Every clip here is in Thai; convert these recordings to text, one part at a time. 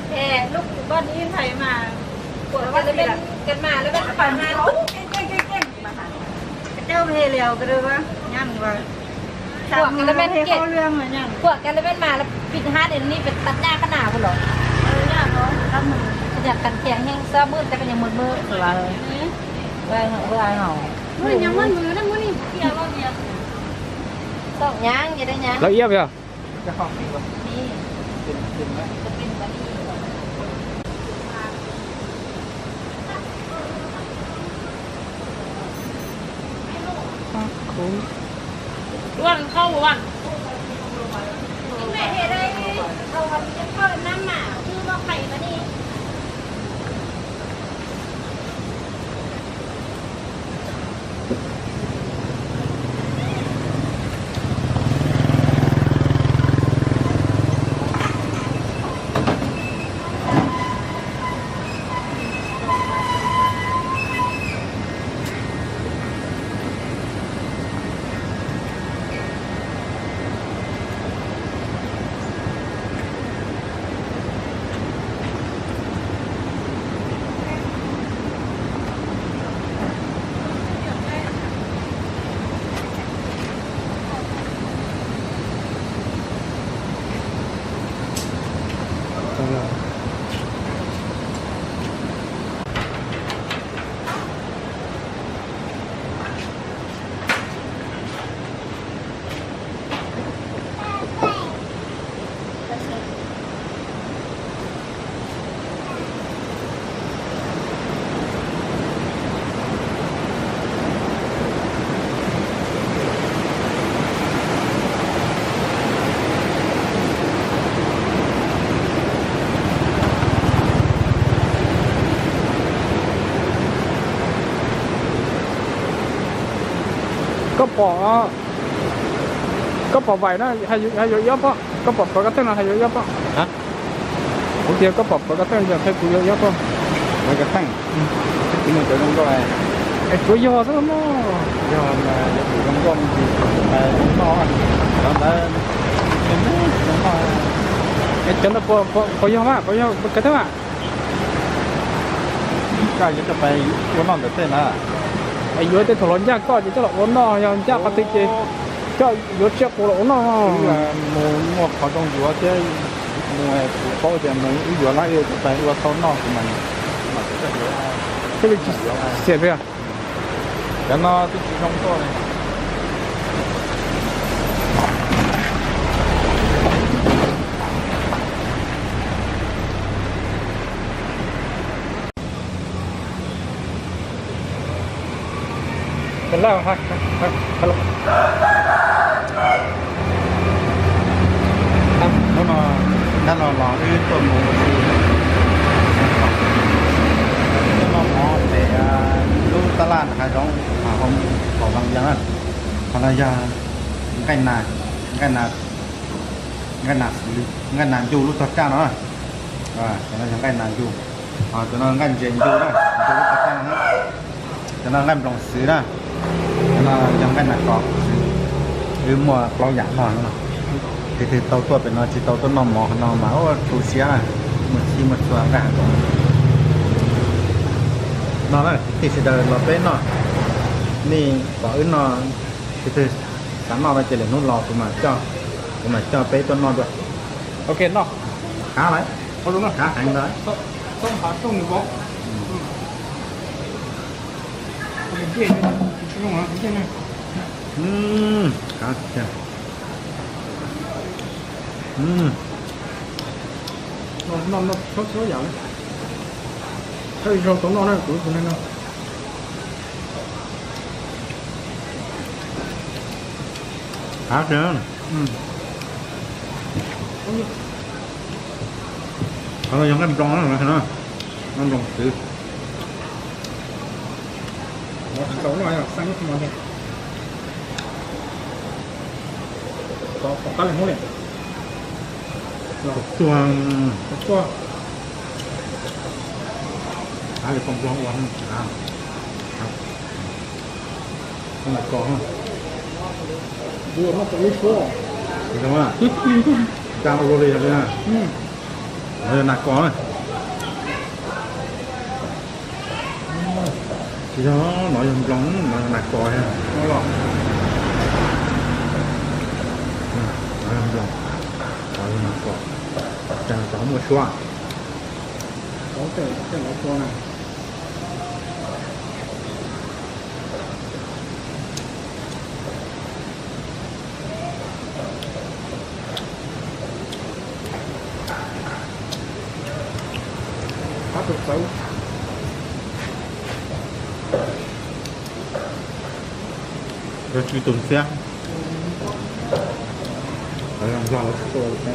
แค่ลูกบ้านนี้ไทยมาปวดว่าจะเป็นกันมาแล้วเป็นปัญหาโอ้เก่งมาหาเจ้าเพลเลียวก็เลยว่ายั่งว่าพวกกันแล้วเป็นเก่งเรื่องอะไรยั่งพวกกันแล้วเป็นมาแล้วปิดฮาร์ดเดี๋ยวนี้เป็นตัดหน้าขนาดคุณหรอยากเนาะทำมืออยากกันแข็งแห้งซ้อมืดแต่เป็นยังมืดสวยเลยเว้ยเหรอมันยังมืดนั่งมืดนี่เกี่ยวว่าเกี่ยวต้องย่างอย่าได้ย่างแล้วเอี้ยบเหรอจะห้องนี้วะนี่เป็นไหมจะเป็นแบบนี้วันเข้าวันแม่เห็นได้เอาวันจะเข้าน้ำหมาคือว่าไข่มานี่ก็ปอไหวนะให้เยอะปะก็ปอกระเต้นนะให้เยอะปะฮะโอเคก็ปอกระเต้นจะให้กูเยอะปะมันกระทั่งที่มันจะลงก็ไอ้กูยอซะมั้งยอมมาจะถูกลงก็มีไปลงนอนแล้วแต่เป็นไม่ลงนอนไอ้จันทร์ปอยอมากระเต้นอ่ะก็จะไปวันนอนแต่เต้นนะไอ้ย้อยแต่ถลนยากก็จะหลอกวันนอนยังยากปฏิเจก็ย้อยเช็คกูหลอกวันนอนมัวเขาต้องอยู่ว่าเจ้มัวเขาจะมันอยู่อะไรจะไปว่าเขานอกมัน这个写不呀？然后自己工作呢。เป็นแล้วฮะฮัลโหลนั่นเราลองอื่นตัวหมูแต่ลูกตลาดขายของของบางอย่างนั้นภรรยาใกล้นาอยู่ลูกตะก้าเนาะฉะนั้นยังใกล้นาอยู่ฉะนั้นใกล้เจนอยู่นะอยู่ลูกตะก้านะฉะนั้นใกล้ปลงซื้อนะฉะนั้นยังใกล้นากรอบหรือมัวเราอยากนอนเนาะคือเตาตัวเป็นนอนจีเตาตัวนอนหมอนอนมาโอ้ถูเสียมันชัวร์กันตรงนอนแล้วที่สิเดินเราเป็นนอนนี่ต่ออื่นนอนคือสามนอนไปเจริญนุ่นรอตัวมาเจ้าไปตัวนอนด้วยโอเคเนาะขาไหมเขารู้เนาะขาแข็งเลยต้องขาต้องอยู่บ่เป็นเจี๊ยบต้องหาเป็นเจี๊ยบขาเจี๊ยบนอนเขาอย่างนี้ถ้าเราต้องนอนนั่นกูคนนั้นเนาะขาเจี๊ยบเขายังกันตรงนั่นเหรอเนาะนั่นตรงซื้อสองร้อยสั่งก็มาเนี่ยต่อกันเลยหัวเลยตัวหาเลยความร้อนวันครับต้องกองดูมันจะไม่ชั่วเห็นไหมจางโรเลยเลยนะ nạc có này chỉ cho nó dùng lóng mà nạc có ha nó lọ nó làm lọ nó nạc có chẳng có một xoa có thể nó có này phát được xấu rồi truy tồn xe rồi làm giò nó sôi xe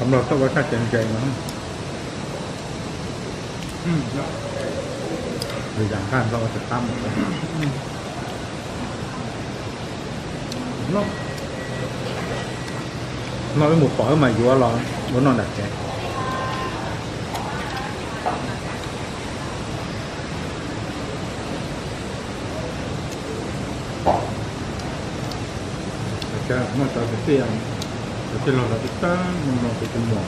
สำหรับตัวข้าเจ๋งๆนะหรืออย่างข้างเราจะตั้มnói với một khỏi mà vừa lo muốn non đặt trẻ cái nó cho cái tiền cái lo là cái ta nó cái tiền mỏ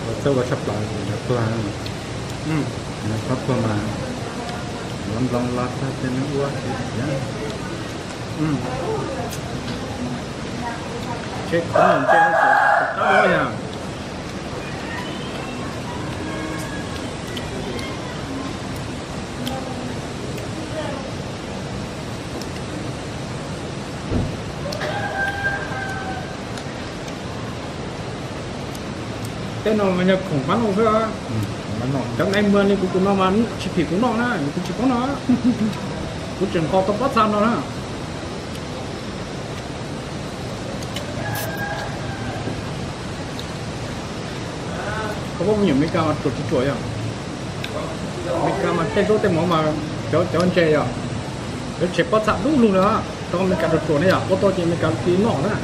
và sau đó sắp lại là plan nó sắp qua mà lắm lắm lát ra trên nó quá chết cũng làm chết hết rồi nha cái nào mà nhập khủng bắn không phải á trong em mưa nên cũng nó mà chỉ thì cũng nó na cũng chỉ có nó cũng chẳng có tập bắt sao nó na có bao nhiêu mấy ca mà chuột chuột à mấy ca mà tên số tên món mà cho anh chơi à nó chỉ bắt sạp đúng luôn nữa còn mấy ca chuột này à có to chỉ mấy ca tí nọ nữa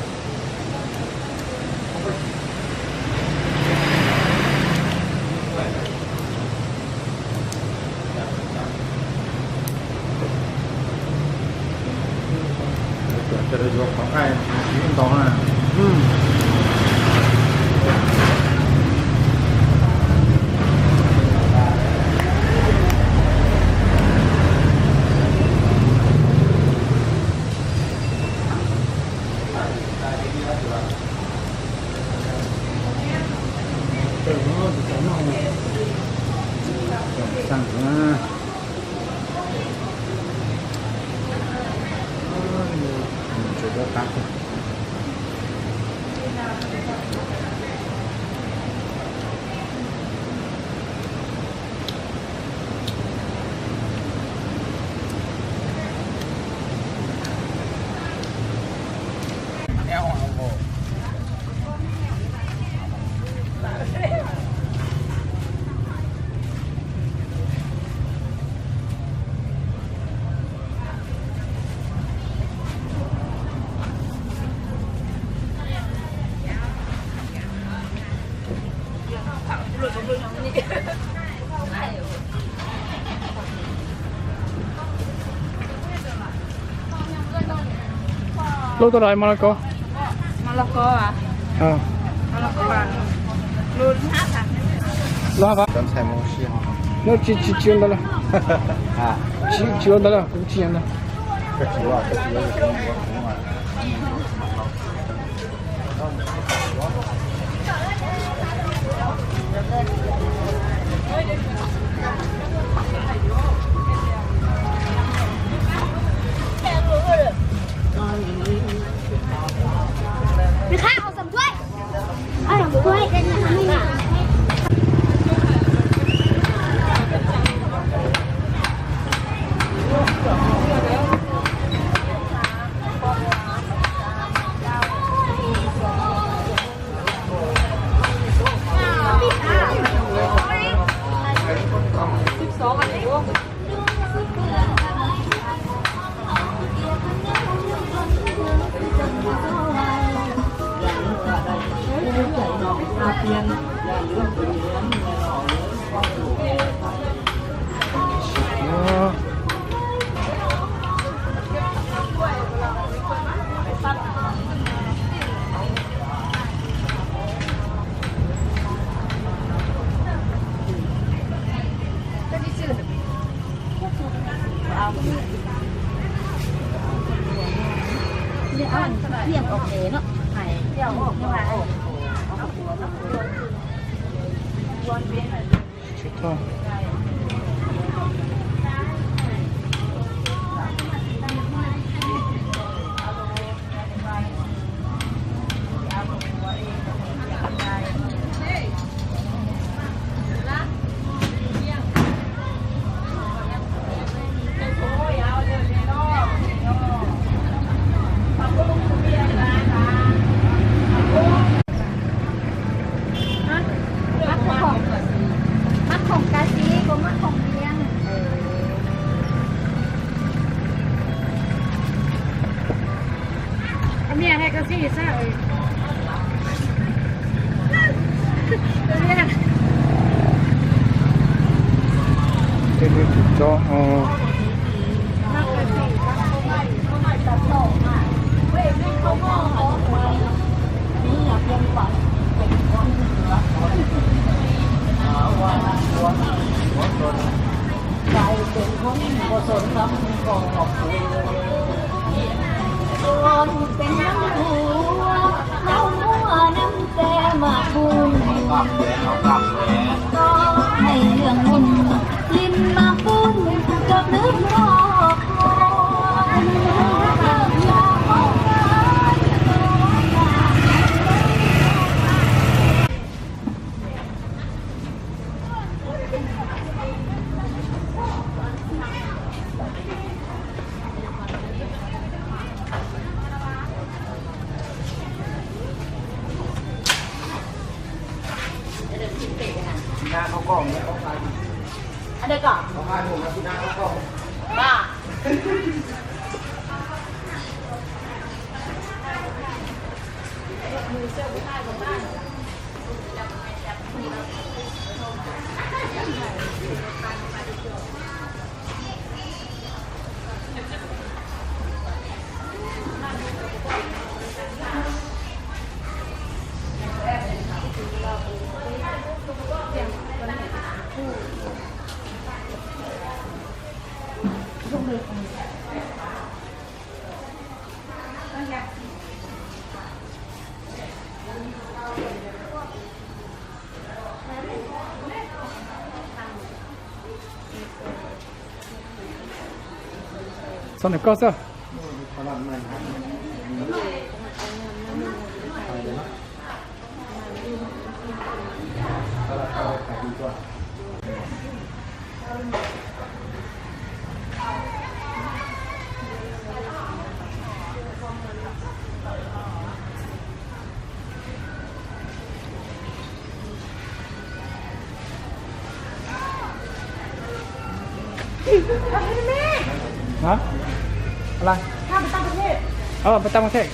cho được vô khoảng hai những con to nè sang nữa chỗ tắt lâu tôi lại mà có à Malacca luôn hát à lo hả con xài mông xiên nó chỉ đó là chỉ đó là cũng chỉ đó cái chú à cái chú là cái mà Mày khai ao sầm chuối. Ao sầm chuối đây là hắn à. เที่ยงออกเนาะไข่เที่ยวออกเนาะ 좋다.เนี่ยให้ก็ซี่ซ่าเลยเนี่ย 되게 좋죠.เป็นน้ำหัวน้ำหัวน้ำแต่มาคุณก็ให้เรื่องมุ่นลิ้นมาปุ้นกับนึกพอหน้าเขากล้องเนี่ยเขาพาย อันเดียวก่อน เขาพายผมนะคุณหน้าเขากล้อง บ้า손을 꺼서. hả?อะไร? ข้ามไปต่างประเทศ ไปต่างประเทศ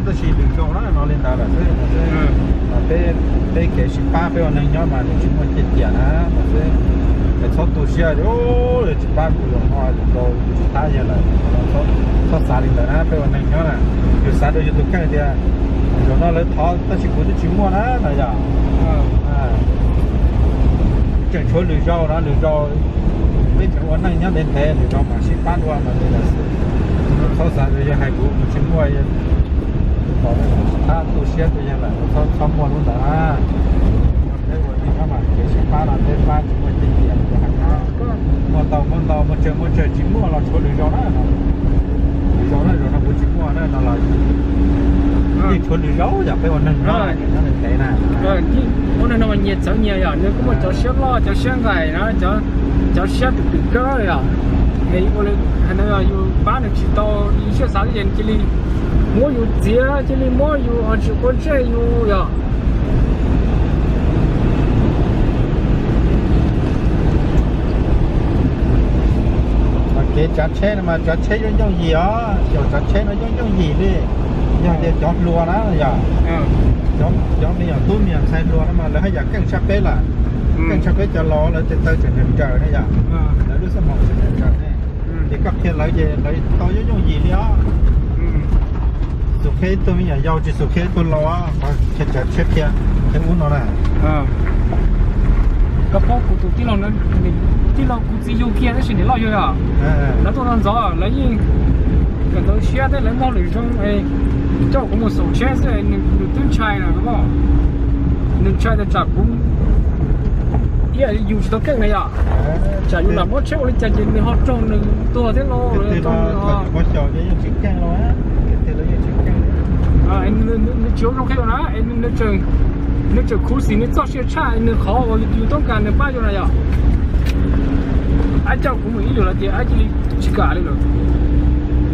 đó tôi chỉ được cho nó lên đó là thế cái ship ba phải vào nâng nhóm mà để chúng mình chết tiền á thế để thoát tu xe rồi ship ba cũng dùng hoa rồi ta giờ là thoát xa lên đó phải vào nâng nhóm là dù xa đôi dù cái gì rồi nó lấy thoát ta chỉ có chỉ mua đó là giờ chẳng chỗ lười rau đó lười rau mấy chỗ nâng nhóm đến thế lười rau mà ship ba qua mà đây là thoát xa rồi hai cụ chỉ mua bỏ ta tu xe tôi giờ là nó mua luôn đó thế rồi thì các bạn cái ship ba là đến ba chúng mình tiền tiền của hàng tháng mua tàu một chờ chỉ mua là chỗ lười rau đó rồi nó cũng chỉ mua đó là đi chỗ lười rau giờ phải còn nâng nó được thế nào rồi cái hôm nay nó mà nhiệt cháu nhiều rồi nếu có một cháu xe lo cháu xe gầy nó cháu xe từ cơ rồi à thì hôm nay hắn nói là bán được chỉ tàu đi xe sáu cái gì muaอยู่เจียจะรีmuaอยู่อันชุกเจอยู่呀cái chặt chế mà chặt chế giống gì á kiểu chặt chế nó giống gì đi giống để chọn lúa đó là giờ giống bây giờ tôi miệng xay lúa đó mà lấy hay giờ căng sắp đấy là căng sắp đấy cho lò là tới chừng đến trời đấy giờ để đứa sắp mỏng chừng đến trời này thì các thiên lấy về lấy to giống gì đi á số khi tôi bây giờ giàu chỉ số khi tôi lo và chặt chặt chết kia cái uống nó này cái bao của tụi tí lòng nên tí lòng của chỉ dùng kia nó chỉ để lo rồi à nó tôi đang gió lấy gì cái tôi xe đấy lấy bao lì trong ấy cháu có một số xe đấy được tuyên trai này đúng không được trai để chặt cũng dùng số cái này à chả dùng làm mất chéo lên chả dùng họ trồng được tua thế lo rồi trồng họ có trò cái dùng chữ can lo á cái lấy chữ can anh nó chiếu trong cái đó anh nó chờ khu xí nó cho xe cha nó khó vàอยู่ต้องการnó bao nhiêu này à anh cháu cũng nghĩ được là thì anh chỉ cả đấy rồi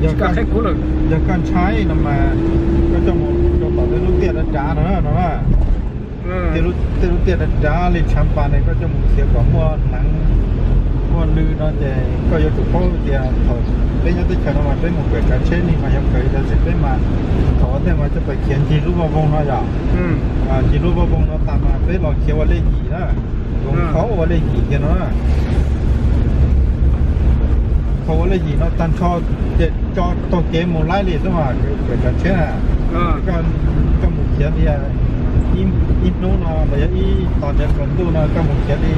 chỉ cả khách cố rồi giờการใช้นำมาก็จะต่อด้วยลูกเตี้ยดัดจ้าเนาะว่าที่ลูกเตี้ยดัดจ้าเลยแชมปานเนี่ยก็จะเสียกว่ามัวหนังมัวลือเนาะแต่ก็ยังถูกพ่อเตี้ยถอดเป็นยังต้องเขียนออกมาเป็นหมวกเกิดการเช่นนี้มายังเคยจะเสร็จได้มาถอดแต่มาจะไปเขียนจีรูปวงเนาะอย่างจีรูปวงเนาะตามมาเป็นเราเขียนว่าเลขกี่นะเขาว่าเลขกี่กันเนาะเขาว่าเลขกี่เนาะตันชอบจอตัวเกมโมไลเลยใช่ไหมเกิดการเช่นก็หมุนเขียนเนี่ยอินโน่เนาะแต่ยังอีตอนเด็กคนดูเนาะก็หมุนเขียนดี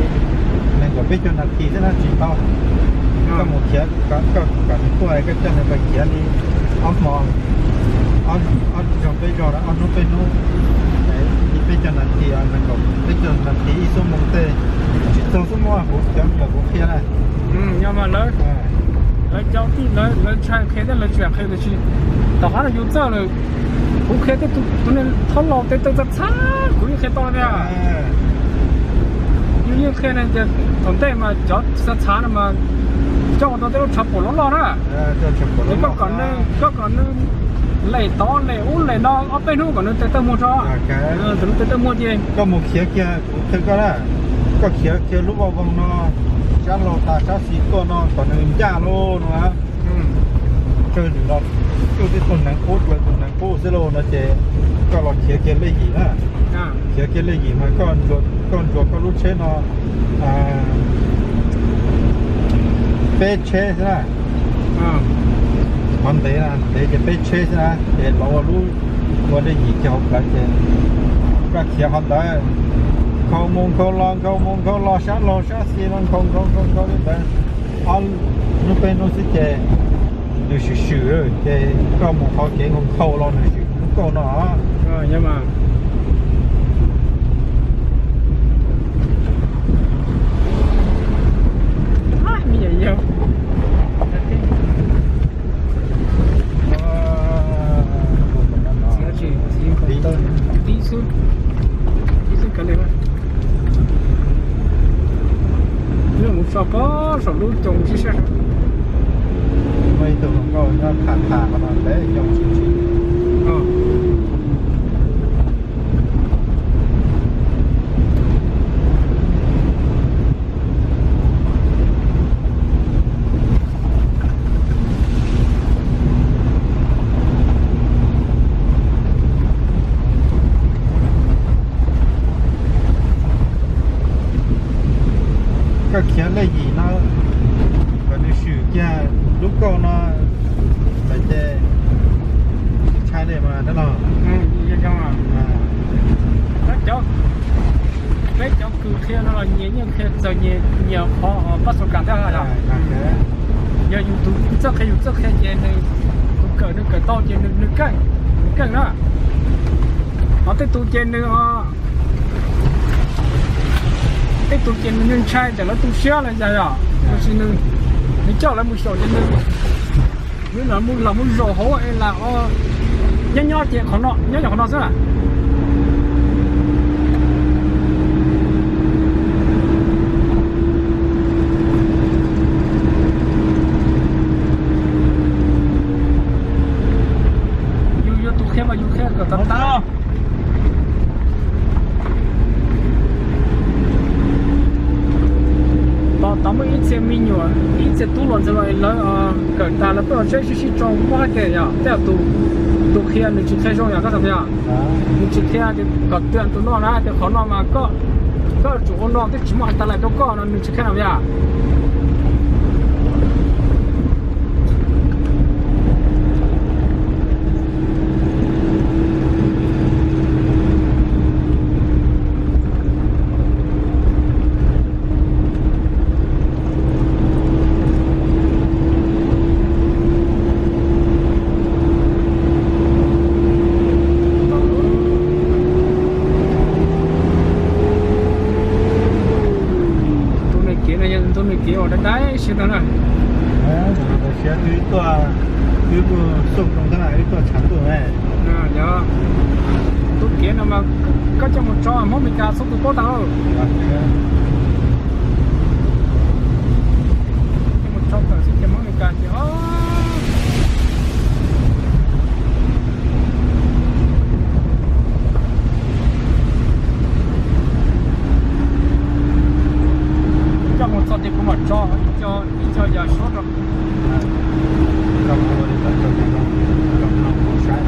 ในกับเป็นจนนาทีใช่ไหมจีบก็หมุนเขียนก็การตัวอะไรก็จะในไปเขียนดีเอามองเอาจงไปจอแล้วเอาโน้ตไปโน้ตอีเป็นจนนาทีอันนั้นก็เป็นจนนาทีอีสมองเตะจิตตรงสมองหัวเขียนแบบหัวเขียนอะไร要么来交地来拆开的来卷开的去，到哈了有这了，不开的都能他老的都在擦，可以开到的呀。有开呢就从带嘛，叫是擦了嘛，叫我到这都擦不了了。你个呢来刀来乌来刀，我背后可能在摸着，怎么在摸的？ก็หมุนเขียนเขียนก็ได้ก็เขียนรูปวงเนาะจ้าโลตาจ้าสีก็นอนตอนนึงจ้าโลนะเจอหนึ่งรอบก็ที่คนนังโคตรเลยคนนังโคตรเซโลนะเจก็เราเขียนเลขกี่นะเขียนเลขกี่มันก้อนก็รู้เช่นเนาะเป๊ะเช่ใช่ไหมมันเตะนะเตะจะเป๊ะเช่ใช่ไหมเตะเรารู้ว่าได้กี่เกี่ยวกับเจก็เขียนเขาได้เขามงเขาลองชาสีลองเขานี่แต่เอานู่นเป็นนู่นสิเจดูชื่อเจก็มงเขาเก่งของเขาลองดูชื่อก็เนาะยังมามีเยอะ第一次กันเลยว่าเรื่องสอบก็สอบรู้จงที่ใช่ไม่ตัวของเราก็ผ่านมาแล้วแต่ยงชิง nhà lúc con nó phải chơi chai để mà nó lo như trong à đấy cháu cứ khi nó là nhẹ nhưng khi giờ nhiều khó bắt số cả đó là giờ YouTube rất hay trên này cũng cỡ nó cỡ to trên nước cạnh đó họ tới tu trên nữa tới tu trên nên chai để nó tu sửa là gì à nó xin nên nó cho lại một số trên nên nếu là muốn rổ hố hay là nhỏ chuyện khó nọ nhỏ khó nọ sao à mà du khách ở tận đó tao mới ít xem mình nhiều ít xem tu luyện rồi là cởi ta là bây giờ chỉ trong quá cái ya theo tu khi anh chỉ khai trong ya các thằng ya mình chỉ khai thì có tiền tu nó ra thì khó nó mà có chủ nó thì chỉ mà ta lại có nó mình chỉ khai nào ya đấy xin lỗi xe thứ sụp trong cái này thứ chắn tuổi này nhớ tôi kia nó mà có trong một trò món mình cả sống từ có tao một trò tao xin cái món mình cả chứ trong một số thì cũng một cho giờ sốt rồi trong một sai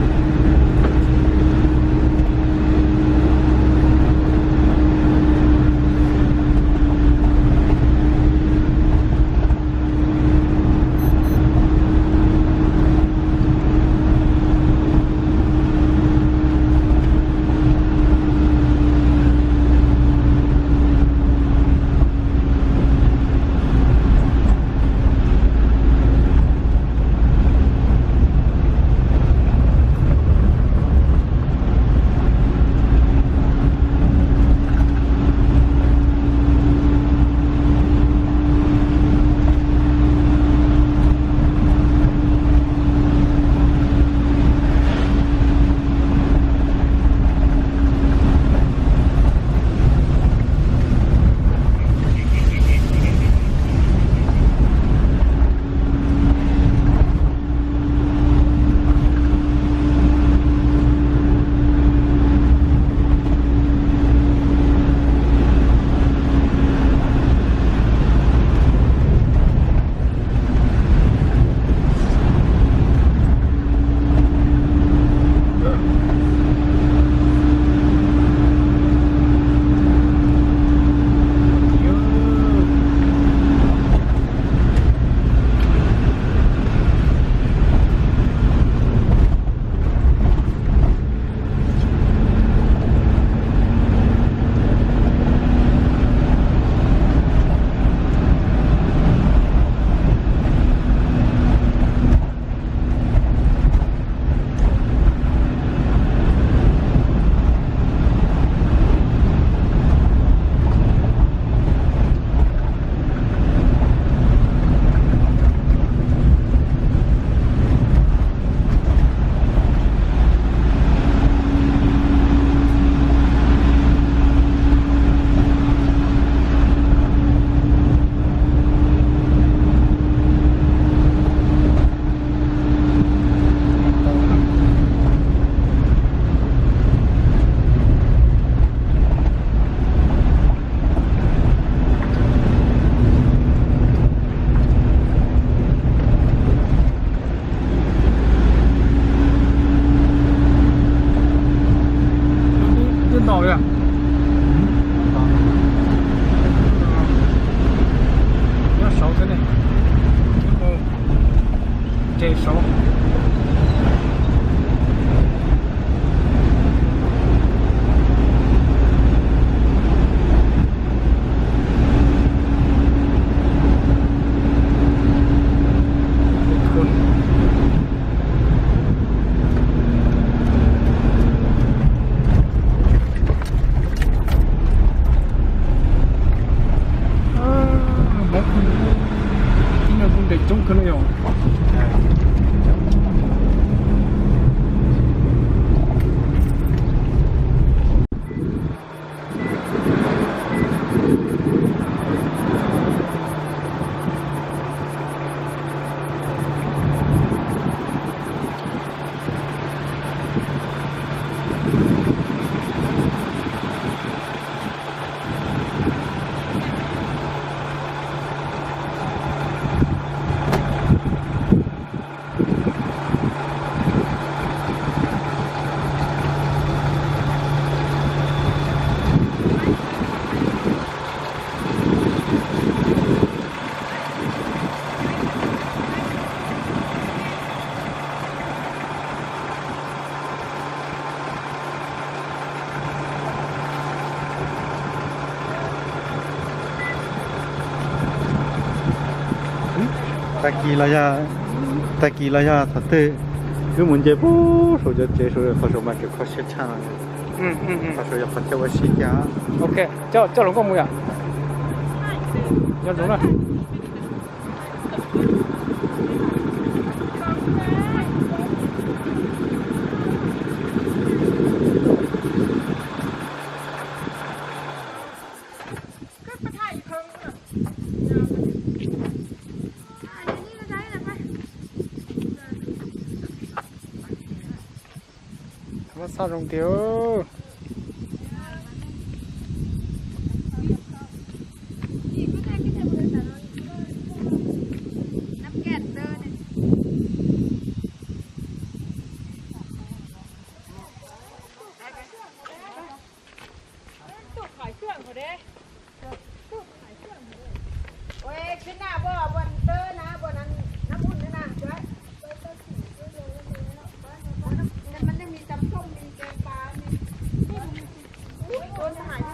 接收。中可能有。ตะกี้เราจะตัดเตะคือเหมือนเจ็บปุ๊บเขาจะเจ็บเขาจะมาเก็บเขาเช็ดช่างเขาจะเขาจะว่าชี้ยา OK，叫龙过木呀，要龙了。他妈啥龙丢？ ขึ้นหน้าบ่บนเตอร์นะบนนั้นน้ำอุ่นนี่นะจ้อยมันจะมีตำส้มมีแกงปลามีต้นหาย เ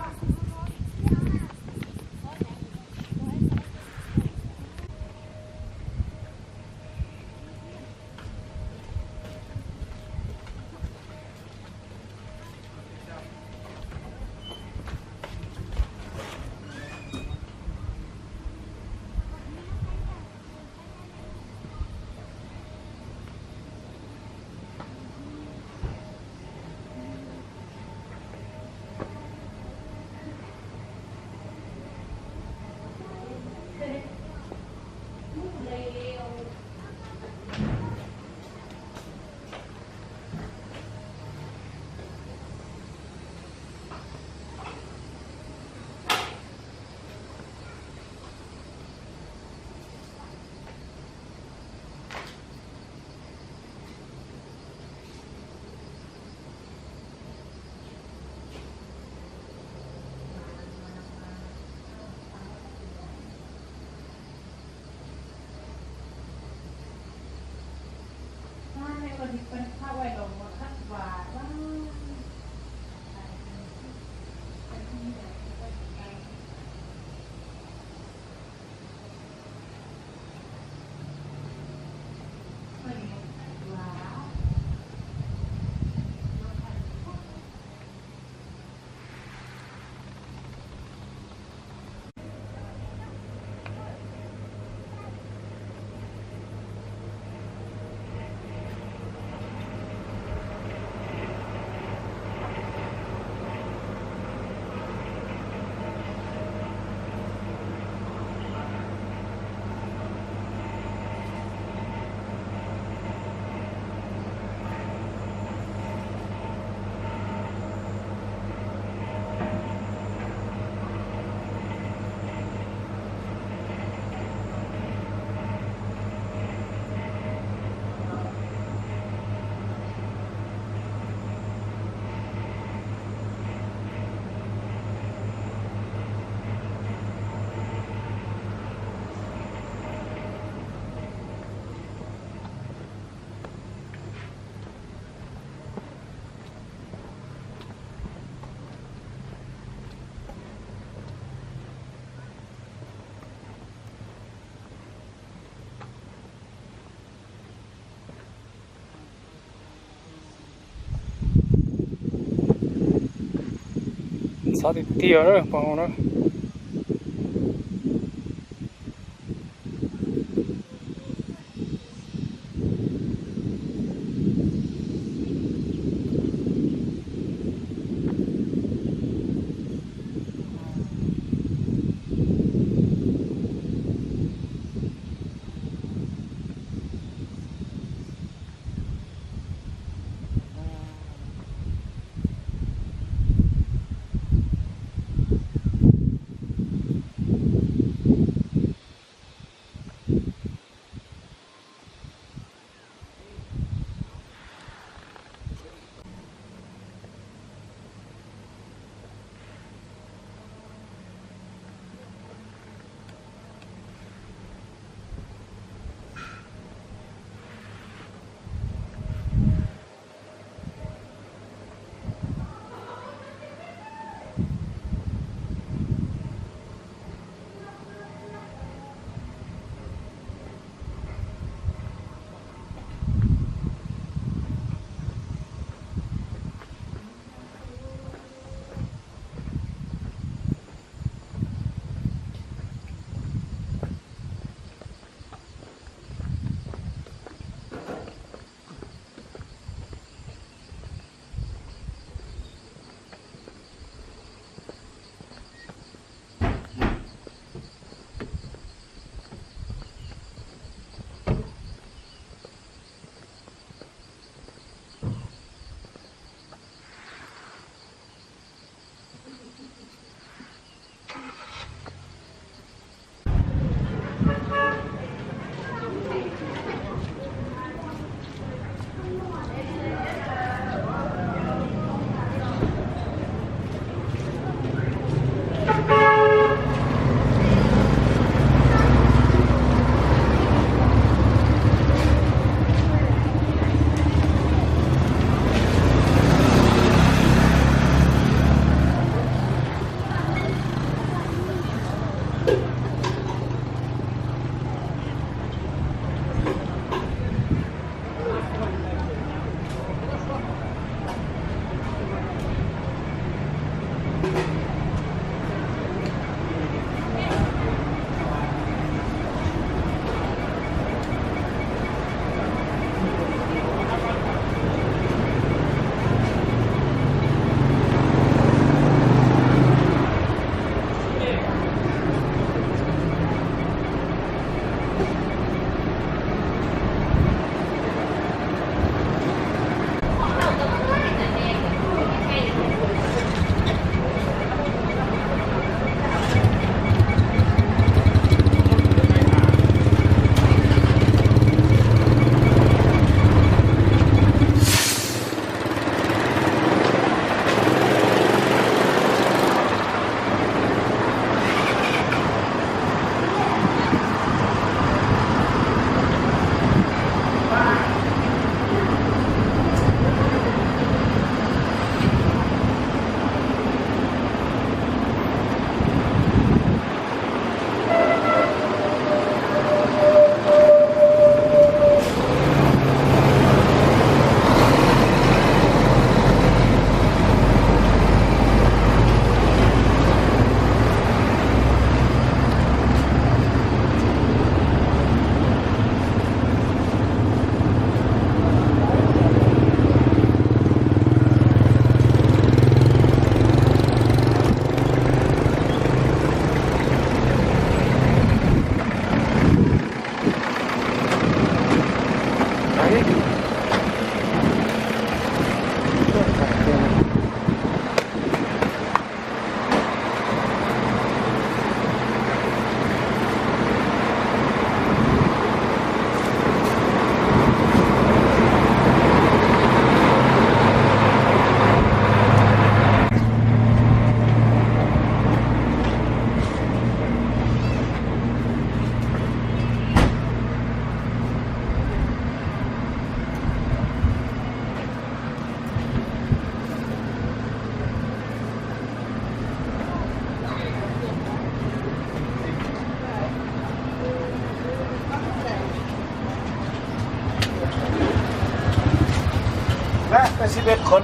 sao thì tiêu rồi bao nóและเป็น11 คน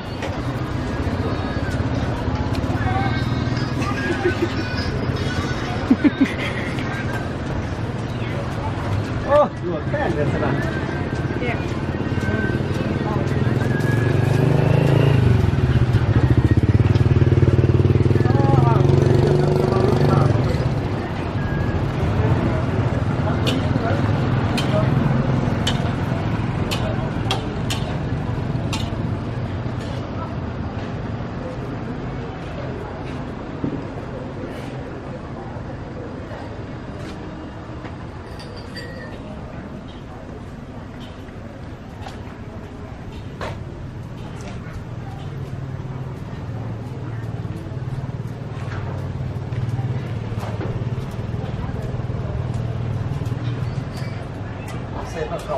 Bene, sarà. Sei pra cá,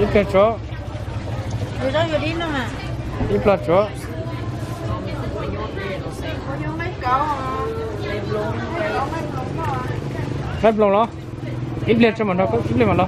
Il piaccio, Rồi đó, rồi đi nữa mà. il piaccio. Phép lòng đó. Ít liệt cho mà nó có ít liệt mà nó.